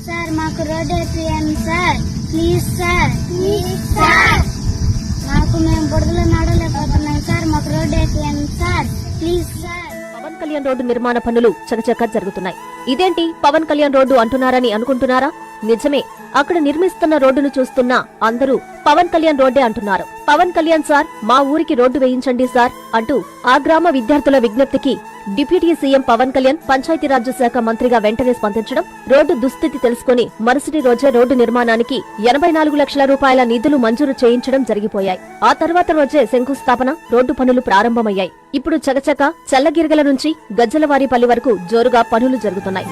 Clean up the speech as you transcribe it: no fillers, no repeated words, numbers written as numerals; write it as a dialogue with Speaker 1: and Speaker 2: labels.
Speaker 1: Sir మాకు road వేపియండి sir, please sir, please sir. మాకు మేము బుడదలో నడవలేకపోతున్నాం సార్, మాకు రోడ్ వేపియండి sir, please sir.
Speaker 2: Pawan Kalyan road నిర్మాణ పనులు చకచకా జరుగుతున్నాయి. ఇదేంటి పవన్ కళ్యాణ్ రోడ్డు అంటున్నారని అనుకుంటున్నారా? నిజమే, అక్కడ నిర్మిస్తున్న రోడ్డును చూస్తున్నా అందరూ పవన్ కళ్యాణ్ రోడ్డే అంటున్నారు. పవన్ కళ్యాణ్ సార్, మా ఊరికి రోడ్డు వేయించండి సార్ అంటూ ఆ గ్రామ విద్యార్థుల విజ్ఞప్తికి డిప్యూటీ సీఎం పవన్ కళ్యాణ్ పంచాయతీరాజ్ శాఖ మంత్రిగా వెంటనే స్పందించడం, రోడ్డు దుస్థితి తెలుసుకుని మరుసటి రోజే రోడ్డు నిర్మాణానికి 84 లక్షల రూపాయల నిధులు మంజూరు చేయించడం జరిగిపోయాయి. ఆ తర్వాత రోజే శంకుస్థాపన, రోడ్డు పనులు ప్రారంభమయ్యాయి. ఇప్పుడు చకచక చల్లగిరిగల నుంచి గజ్జలవారిపల్లి వరకు జోరుగా పనులు జరుగుతున్నాయి.